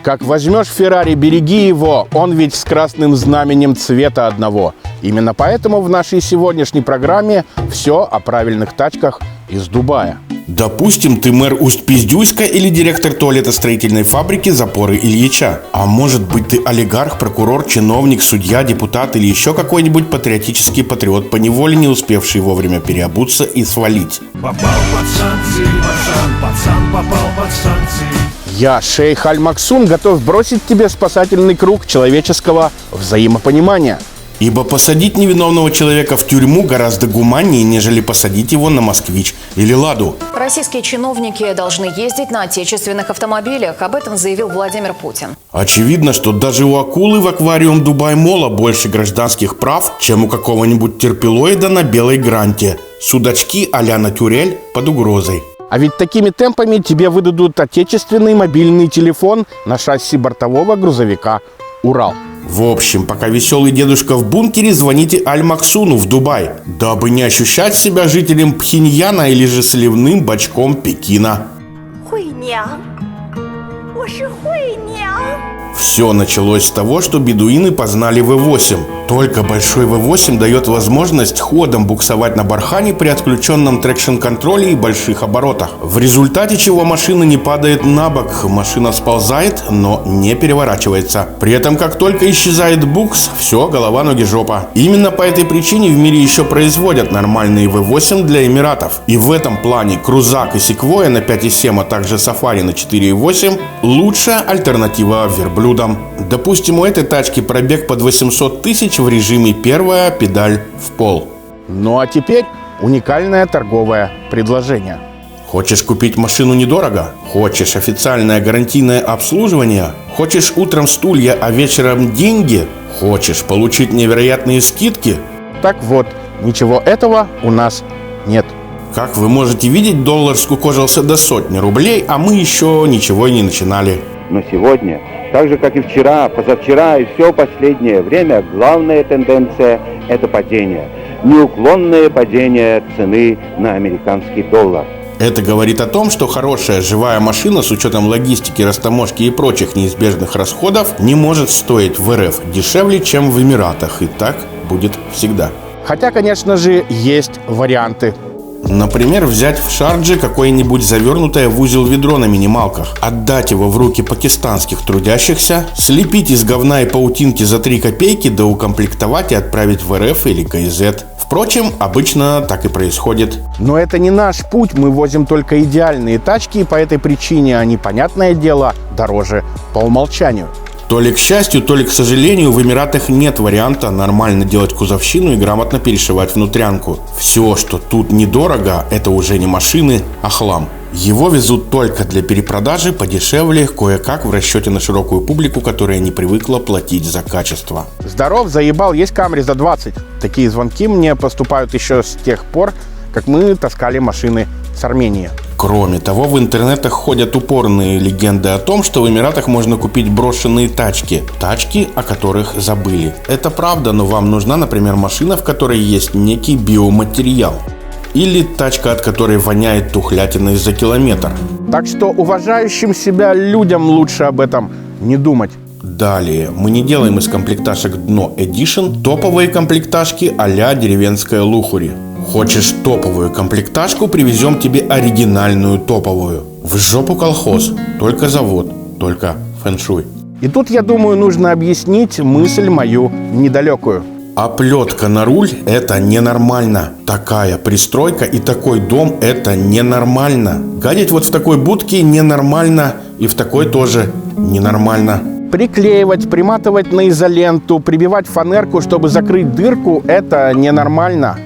Как возьмешь Феррари, береги его, он ведь с красным знаменем цвета одного. Именно поэтому в нашей сегодняшней программе все о правильных тачках из Дубая. Допустим, ты мэр Усть-Пиздюйска или директор туалетостроительной фабрики Запоры Ильича. А может быть, ты олигарх, прокурор, чиновник, судья, депутат или еще какой-нибудь патриотический патриот, поневоле не успевший вовремя переобуться и свалить. Попал под санкции, пацан попал под санкции. Я, шейх Аль-Максун, готов бросить тебе спасательный круг человеческого взаимопонимания. Ибо посадить невиновного человека в тюрьму гораздо гуманнее, нежели посадить его на «Москвич» или «Ладу». Российские чиновники должны ездить на отечественных автомобилях. Об этом заявил Владимир Путин. Очевидно, что даже у акулы в аквариум Дубай-Мола больше гражданских прав, чем у какого-нибудь терпилоида на белой гранте. Судачки а-ля Натюрель под угрозой. А ведь такими темпами тебе выдадут отечественный мобильный телефон на шасси бортового грузовика «Урал». В общем, пока веселый дедушка в бункере, звоните Аль-Максуну в Дубай, дабы не ощущать себя жителем Пхеньяна или же сливным бачком Пекина. Все началось с того, что бедуины познали V8. Только большой V8 дает возможность ходом буксовать на бархане при отключенном трекшн-контроле и больших оборотах. В результате чего машина не падает на бок, машина сползает, но не переворачивается. При этом, как только исчезает букс, все, голова, ноги, жопа. Именно по этой причине в мире еще производят нормальные V8 для Эмиратов. И в этом плане Крузак и Секвоя на 5,7, а также Сафари на 4,8 лучшая альтернатива верблюдам. Допустим, у этой тачки пробег под 800 тысяч в режиме первая педаль в пол. Ну а теперь уникальное торговое предложение. Хочешь купить машину недорого? Хочешь официальное гарантийное обслуживание? Хочешь утром стулья, а вечером деньги? Хочешь получить невероятные скидки? Так вот, ничего этого у нас нет. Как вы можете видеть, доллар скукожился до 100 рублей, а мы еще ничего и не начинали. Но сегодня, так же как и вчера, позавчера и все последнее время, главная тенденция – это падение. Неуклонное падение цены на американский доллар. Это говорит о том, что хорошая живая машина с учетом логистики, растаможки и прочих неизбежных расходов не может стоить в РФ дешевле, чем в Эмиратах. И так будет всегда. Хотя, конечно же, есть варианты. Например, взять в Шардже какое-нибудь завернутое в узел ведро на минималках, отдать его в руки пакистанских трудящихся, слепить из говна и паутинки за 3 копейки, да укомплектовать и отправить в РФ или КЗ. Впрочем, обычно так и происходит. Но это не наш путь, мы возим только идеальные тачки, и по этой причине они, понятное дело, дороже по умолчанию. То ли к счастью, то ли к сожалению, в Эмиратах нет варианта нормально делать кузовщину и грамотно перешивать внутрянку. Все, что тут недорого, это уже не машины, а хлам. Его везут только для перепродажи подешевле, кое-как в расчете на широкую публику, которая не привыкла платить за качество. Здоров, заебал, есть Камри за 20. Такие звонки мне поступают еще с тех пор, как мы таскали машины с Армении. Кроме того, в интернетах ходят упорные легенды о том, что в Эмиратах можно купить брошенные тачки. Тачки, о которых забыли. Это правда, но вам нужна, например, машина, в которой есть некий биоматериал. Или тачка, от которой воняет тухлятиной за километр. Так что уважающим себя людям лучше об этом не думать. Далее, мы не делаем из комплекташек Дно Edition топовые комплекташки а-ля деревенская лухури. Хочешь топовую комплекташку, привезем тебе оригинальную топовую. В жопу колхоз, только завод, только фэншуй. И тут, я думаю, нужно объяснить мысль мою недалекую. Оплетка на руль – это ненормально. Такая пристройка и такой дом – это ненормально. Гадить вот в такой будке ненормально, и в такой тоже ненормально. Приклеивать, приматывать на изоленту, прибивать фанерку, чтобы закрыть дырку – это ненормально.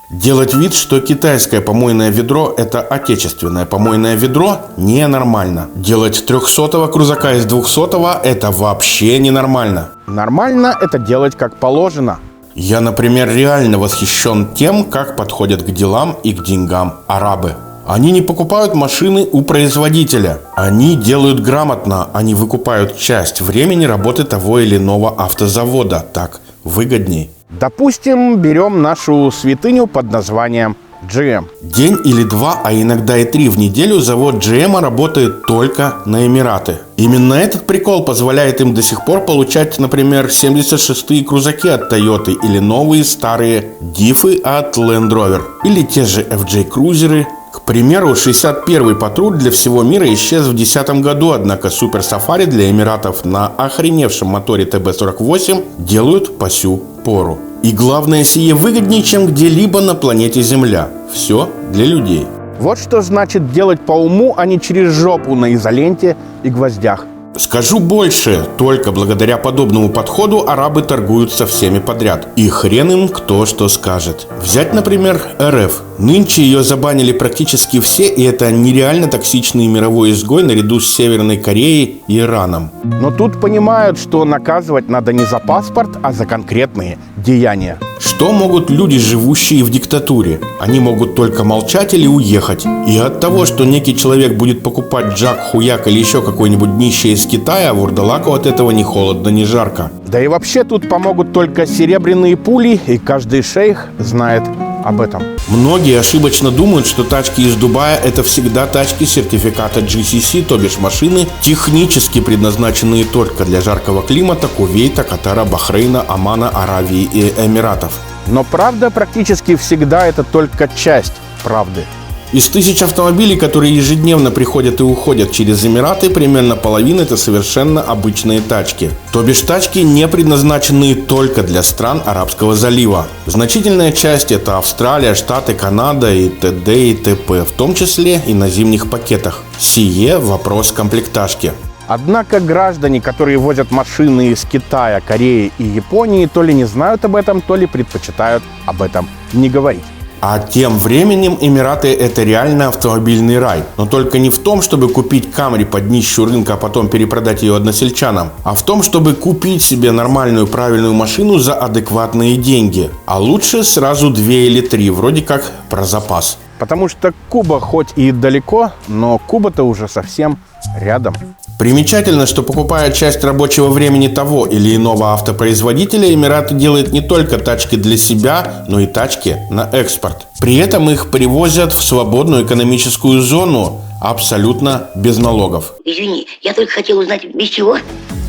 Делать вид, что китайское помойное ведро – это отечественное помойное ведро – ненормально. Делать 300-го крузака из 200-го – это вообще ненормально. Нормально – это делать как положено. Я, например, реально восхищен тем, как подходят к делам и к деньгам арабы. Они не покупают машины у производителя. Они делают грамотно, они выкупают часть времени работы того или иного автозавода. Так выгодней. Допустим, берем нашу святыню под названием GM. День или два, а иногда и 3 в неделю завод GM работает только на Эмираты. Именно этот прикол позволяет им до сих пор получать, например, 76-е крузаки от Toyota или новые старые Дифы от Land Rover или те же FJ-крузеры. К примеру, 61-й патруль для всего мира исчез в 2010 году, однако Супер Сафари для Эмиратов на охреневшем моторе ТБ-48 делают по сю пору. И главное, сие выгоднее, чем где-либо на планете Земля. Все для людей. Вот что значит делать по уму, а не через жопу на изоленте и гвоздях. Скажу больше, только благодаря подобному подходу арабы торгуют со всеми подряд. И хрен им кто что скажет. Взять, например, РФ. Нынче ее забанили практически все, и это нереально токсичный мировой изгой наряду с Северной Кореей и Ираном. Но тут понимают, что наказывать надо не за паспорт, а за конкретные деяния. Что могут люди, живущие в диктатуре? Они могут только молчать или уехать. И от того, что некий человек будет покупать джак, хуяк или еще какое-нибудь днище из Китая, вурдалаку от этого ни холодно, ни жарко. Да и вообще тут помогут только серебряные пули, и каждый шейх знает об этом. Многие ошибочно думают, что тачки из Дубая – это всегда тачки сертификата GCC, то бишь машины, технически предназначенные только для жаркого климата Кувейта, Катара, Бахрейна, Омана, Аравии и Эмиратов. Но правда практически всегда это только часть правды. Из 1000 автомобилей, которые ежедневно приходят и уходят через Эмираты, примерно половина – это совершенно обычные тачки. То бишь тачки, не предназначенные только для стран Арабского залива. Значительная часть – это Австралия, Штаты, Канада и т.д. и т.п., в том числе и на зимних пакетах. Сие – вопрос комплектажки. Однако граждане, которые возят машины из Китая, Кореи и Японии, то ли не знают об этом, то ли предпочитают об этом не говорить. А тем временем Эмираты – это реально автомобильный рай. Но только не в том, чтобы купить Камри под днищу рынка, а потом перепродать ее односельчанам, а в том, чтобы купить себе нормальную правильную машину за адекватные деньги. А лучше сразу 2 или 3, вроде как про запас. Потому что Куба хоть и далеко, но Куба-то уже совсем рядом. Примечательно, что покупая часть рабочего времени того или иного автопроизводителя, Эмираты делают не только тачки для себя, но и тачки на экспорт. При этом их привозят в свободную экономическую зону абсолютно без налогов. Извини, я только хотел узнать, без чего?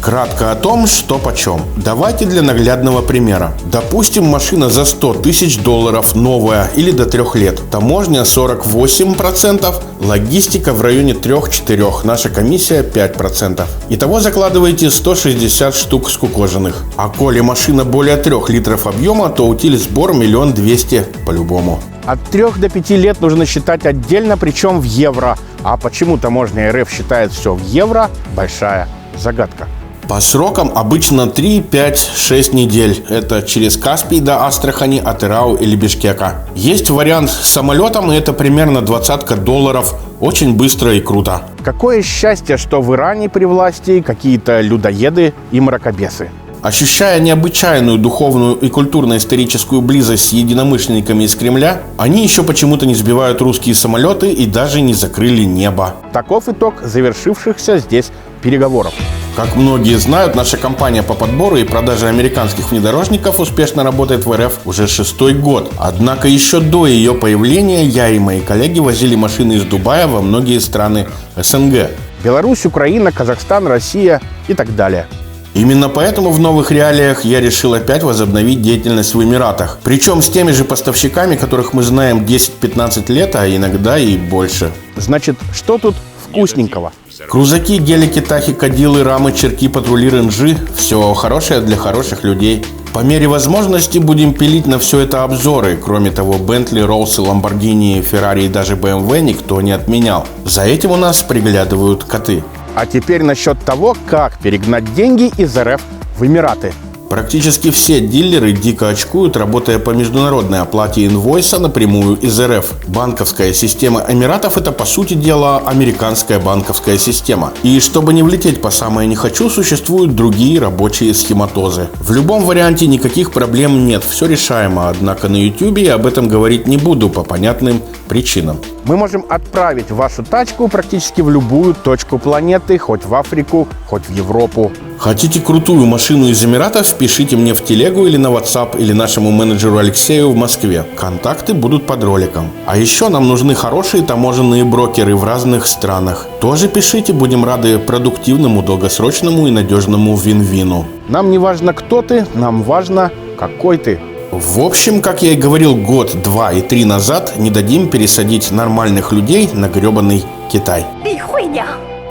Кратко о том, что почем. Давайте для наглядного примера. Допустим, машина за $100 000 новая или до 3 лет. Таможня 48%, логистика в районе 3-4%, наша комиссия 5%. Итого закладываете 160 штук скукоженных. А коли машина более 3 литров объема, то утиль сбор 1 200 000 по-любому. От 3 до 5 лет нужно считать отдельно, причем в евро. А почему таможня РФ считает все в евро – большая загадка. По срокам обычно 3, 5, 6 недель. Это через Каспий до Астрахани, Атырау или Бишкека. Есть вариант с самолетом, и это примерно $20. Очень быстро и круто. Какое счастье, что в Иране при власти какие-то людоеды и мракобесы. Ощущая необычайную духовную и культурно-историческую близость с единомышленниками из Кремля, они еще почему-то не сбивают русские самолеты и даже не закрыли небо. Таков итог завершившихся здесь переговоров. Как многие знают, наша компания по подбору и продаже американских внедорожников успешно работает в РФ уже 6-й год. Однако еще до ее появления я и мои коллеги возили машины из Дубая во многие страны СНГ. Беларусь, Украина, Казахстан, Россия и так далее. Именно поэтому в новых реалиях я решил опять возобновить деятельность в Эмиратах. Причем с теми же поставщиками, которых мы знаем 10-15 лет, а иногда и больше. Значит, что тут вкусненького? Крузаки, гелики, тахи, кадилы, рамы, черки, патрули, ренжи – все хорошее для хороших людей. По мере возможности будем пилить на все это обзоры. Кроме того, Бентли, Роллсы, Ламборгини, Феррари и даже BMW никто не отменял. За этим у нас приглядывают коты. А теперь насчет того, как перегнать деньги из РФ в Эмираты. Практически все дилеры дико очкуют, работая по международной оплате инвойса напрямую из РФ. Банковская система Эмиратов – это, по сути дела, американская банковская система. И чтобы не влететь по самое не хочу, существуют другие рабочие схематозы. В любом варианте никаких проблем нет, все решаемо, однако на YouTube я об этом говорить не буду по понятным причинам. Мы можем отправить вашу тачку практически в любую точку планеты, хоть в Африку, хоть в Европу. Хотите крутую машину из Эмиратов, пишите мне в телегу или на WhatsApp, или нашему менеджеру Алексею в Москве. Контакты будут под роликом. А еще нам нужны хорошие таможенные брокеры в разных странах. Тоже пишите, будем рады продуктивному, долгосрочному и надежному вин-вину. Нам не важно, кто ты, нам важно, какой ты. В общем, как я и говорил год, 2 и 3 назад, не дадим пересадить нормальных людей на гребаный Китай.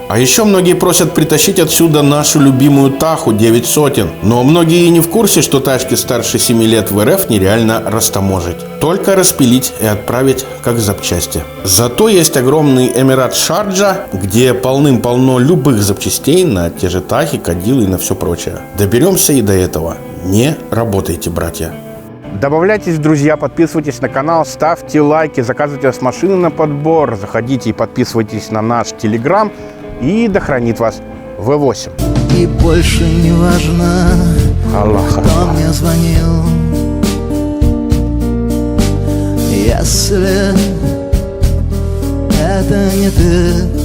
А еще многие просят притащить отсюда нашу любимую Таху 900. Но многие и не в курсе, что тачки старше 7 лет в РФ нереально растаможить. Только распилить и отправить как запчасти. Зато есть огромный Эмират Шарджа, где полным-полно любых запчастей на те же Тахи, Кадиллы и на все прочее. Доберемся и до этого. Не работайте, братья. Добавляйтесь в друзья, подписывайтесь на канал, ставьте лайки, заказывайте с машины на подбор, заходите и подписывайтесь на наш Телеграм, и да хранит вас V8. И больше не важно, Аллах. кто мне звонил, если это не ты.